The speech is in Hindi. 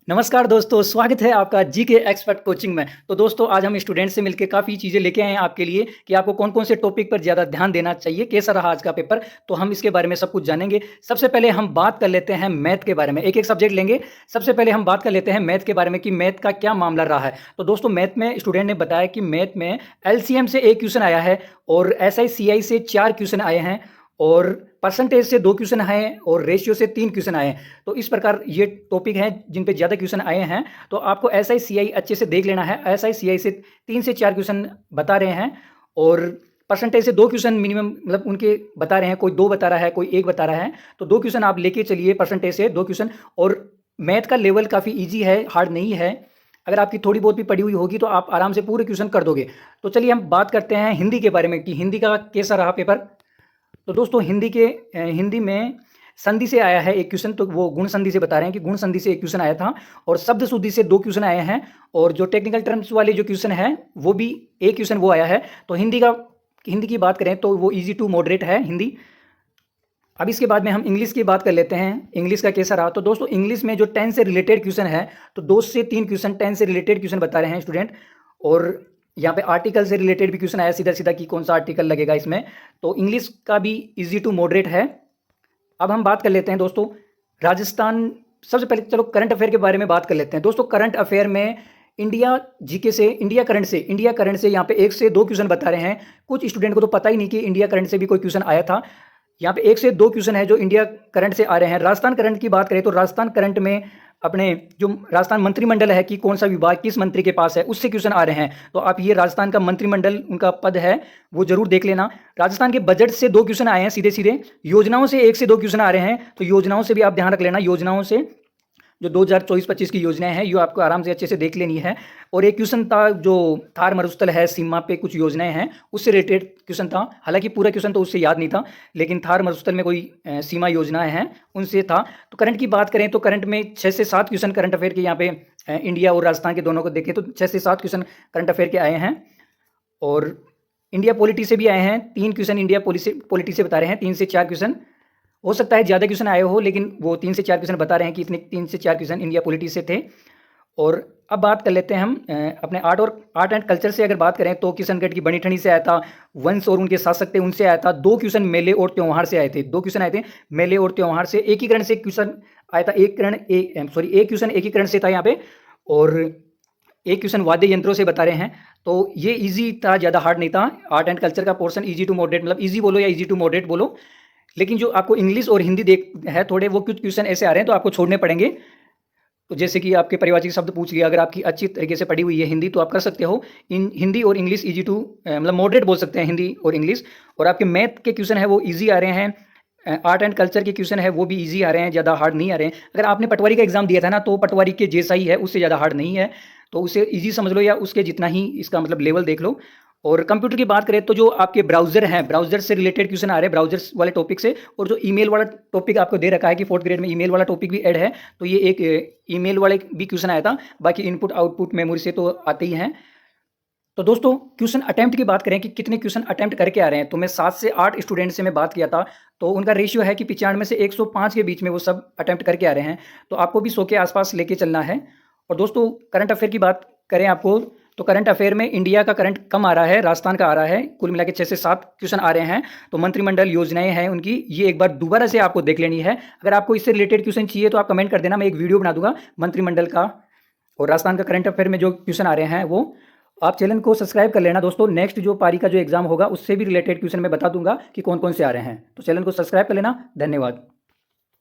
नमस्कार दोस्तों, स्वागत है आपका जीके एक्सपर्ट कोचिंग में। तो दोस्तों आज हम स्टूडेंट से मिलकर काफ़ी चीज़ें लेके आए हैं आपके लिए कि आपको कौन-कौन से टॉपिक पर ज़्यादा ध्यान देना चाहिए, कैसा रहा आज का पेपर, तो हम इसके बारे में सब कुछ जानेंगे। सबसे पहले हम बात कर लेते हैं मैथ के बारे में, एक-एक सब्जेक्ट लेंगे। सबसे पहले हम बात कर लेते हैं मैथ के बारे में कि मैथ का क्या मामला रहा है। तो दोस्तों मैथ में स्टूडेंट ने बताया कि मैथ में एलसीएम से 1 क्वेश्चन आया है और एसआई-सीआई से 4 क्वेश्चन आए हैं और परसेंटेज से 2 क्वेश्चन आए हैं और रेशियो से 3 क्वेश्चन आए हैं। तो इस प्रकार ये टॉपिक हैं जिन पे ज़्यादा क्वेश्चन आए हैं। तो आपको एसआई-सीआई अच्छे से देख लेना है। एसआई-सीआई से 3 से 4 क्वेश्चन बता रहे हैं और परसेंटेज से 2 क्वेश्चन मिनिमम मतलब उनके बता रहे हैं, कोई 2 बता रहा है, कोई 1 बता रहा है। तो 2 क्वेश्चन आप लेके चलिए परसेंटेज से 2 क्वेश्चन। और मैथ का लेवल काफ़ी ईजी है, हार्ड नहीं है। अगर आपकी थोड़ी बहुत भी पढ़ी हुई होगी तो आप आराम से पूरे क्वेश्चन कर दोगे। तो चलिए हम बात करते हैं हिंदी के बारे में कि हिंदी का कैसा रहा पेपर। तो दोस्तों हिंदी में संधि से आया है 1 क्वेश्चन। तो वो गुण संधि से बता रहे हैं कि गुण संधि से 1 क्वेश्चन आया था और शब्द शुद्धि से 2 क्वेश्चन आए हैं और जो टेक्निकल टर्म्स वाले जो क्वेश्चन है वो भी 1 क्वेश्चन वो आया है। तो हिंदी की बात करें तो वो ईजी टू मॉडरेट है हिंदी। अब इसके बाद में हम इंग्लिश की बात कर लेते हैं, इंग्लिश का कैसा रहा। तो दोस्तों इंग्लिश में जो 10 से रिलेटेड क्वेश्चन है तो 2 से 3 क्वेश्चन 10 से रिलेटेड क्वेश्चन बता रहे हैं स्टूडेंट। और यहाँ पे आर्टिकल से रिलेटेड भी क्वेश्चन आया सीधा सीधा कि कौन सा आर्टिकल लगेगा इसमें। तो इंग्लिश का भी इजी टू मॉडरेट है। अब हम बात कर लेते हैं दोस्तों राजस्थान। सबसे पहले चलो करंट अफेयर के बारे में बात कर लेते हैं। दोस्तों करंट अफेयर में इंडिया जीके से इंडिया करंट से यहाँ पे 1 से 2 क्वेश्चन बता रहे हैं। कुछ स्टूडेंट को तो पता ही नहीं कि इंडिया करंट से भी कोई क्वेश्चन आया था। यहाँ पे 1 से 2 क्वेश्चन है जो इंडिया करंट से आ रहे हैं। राजस्थान करंट की बात करें तो राजस्थान करंट में अपने जो राजस्थान मंत्रिमंडल है कि कौन सा विभाग किस मंत्री के पास है उससे क्वेश्चन आ रहे हैं। तो आप ये राजस्थान का मंत्रिमंडल उनका पद है वो जरूर देख लेना। राजस्थान के बजट से 2 क्वेश्चन आए हैं सीधे सीधे। योजनाओं से 1 से 2 क्वेश्चन आ रहे हैं। तो योजनाओं से भी आप ध्यान रख लेना। योजनाओं से जो 2024-25 की योजनाएं हैं ये आपको आराम से अच्छे से देख लेनी है। और एक क्वेश्चन था जो थार मरुस्थल है सीमा पे कुछ योजनाएं हैं उससे रिलेटेड क्वेश्चन था। हालांकि पूरा क्वेश्चन तो उससे याद नहीं था लेकिन थार मरुस्थल में कोई सीमा योजनाएं हैं उनसे था। तो करंट की बात करें तो करंट में 6 से 7 क्वेश्चन करंट अफेयर के यहाँ पे इंडिया और राजस्थान के दोनों को देखें तो 6 से 7 क्वेश्चन करंट अफेयर के आए हैं। और इंडिया पॉलिटी से भी आए हैं 3 क्वेश्चन इंडिया पॉलिटी से बता रहे हैं। 3 से 4 क्वेश्चन हो सकता है ज़्यादा क्वेश्चन आए हो लेकिन वो 3 से 4 क्वेश्चन बता रहे हैं कि इतने 3 से 4 क्वेश्चन इंडिया पॉलिटी से थे। और अब बात कर लेते हैं हम अपने आर्ट एंड कल्चर से। अगर बात करें तो किशनगढ़ की बनी ठनी से आया था। वंश और उनके शासक थे उनसे आया था। 2 क्वेश्चन मेले और त्योहार से आए थे। 2 क्वेश्चन आए थे मेले और त्योहार से। एकीकरण से क्वेश्चन आया था। एक क्वेश्चन एकीकरण से था यहाँ पे। और एक क्वेश्चन वाद्य यंत्रों से बता रहे हैं। तो ये इजी था, ज़्यादा हार्ड नहीं था। आर्ट एंड कल्चर का पोर्शन इजी टू मॉडरेट मतलब इजी बोलो या इजी टू मॉडरेट बोलो। लेकिन जो आपको इंग्लिश और हिंदी देख है थोड़े वो कुछ क्वेश्चन ऐसे आ रहे हैं तो आपको छोड़ने पड़ेंगे। तो जैसे कि आपके परिवारवाची शब्द पूछ लिया, अगर आपकी अच्छी तरीके से पढ़ी हुई है हिंदी तो आप कर सकते हो। हिंदी और इंग्लिश इजी टू मतलब मॉडरेट बोल सकते हैं हिंदी और इंग्लिश। और आपके मैथ के क्वेश्चन है वो इजी आ रहे हैं। आर्ट एंड कल्चर के क्वेश्चन है वो भी इजी आ रहे हैं, ज़्यादा हार्ड नहीं आ रहे हैं। अगर आपने पटवारी का एग्जाम दिया था ना तो पटवारी के जैसा ही है, उससे ज़्यादा हार्ड नहीं है। तो उसे इजी समझ लो या उसके जितना ही इसका मतलब लेवल देख लो। और कंप्यूटर की बात करें तो जो आपके ब्राउजर हैं ब्राउजर से रिलेटेड क्वेश्चन आ रहे हैं ब्राउजर्स वाले टॉपिक से। और जो ईमेल वाला टॉपिक आपको दे रखा है कि 4th ग्रेड में ईमेल वाला टॉपिक भी ऐड है तो ये एक ईमेल वाले भी क्वेश्चन आया था। बाकी इनपुट आउटपुट मेमोरी से तो आते ही हैं। तो दोस्तों क्वेश्चन अटेम्प्ट की बात करें कि कितने क्वेश्चन अटेम्प्ट करके आ रहे हैं तो मैं 7 से 8 स्टूडेंट से मैं बात किया था। तो उनका रेशियो है कि 95 से 105 के बीच में वो सब अटेम्प्ट करके आ रहे हैं। तो आपको भी 100 के आसपास लेके चलना है। और दोस्तों करंट अफेयर की बात करें आपको तो करंट अफेयर में इंडिया का करंट कम आ रहा है, राजस्थान का आ रहा है। कुल मिला के 6 से 7 क्वेश्चन आ रहे हैं। तो मंत्रिमंडल योजनाएं हैं उनकी, ये एक बार दोबारा से आपको देख लेनी है। अगर आपको इससे रिलेटेड क्वेश्चन चाहिए तो आप कमेंट कर देना, मैं एक वीडियो बना दूंगा मंत्रिमंडल का और राजस्थान का करंट अफेयर में जो क्वेश्चन आ रहे हैं वो। आप चैनल को सब्सक्राइब कर लेना दोस्तों। नेक्स्ट जो पारी का जो एग्जाम होगा उससे भी रिलेटेड क्वेश्चन मैं बता दूंगा कि कौन कौन से आ रहे हैं। तो चैनल को सब्सक्राइब कर लेना। धन्यवाद।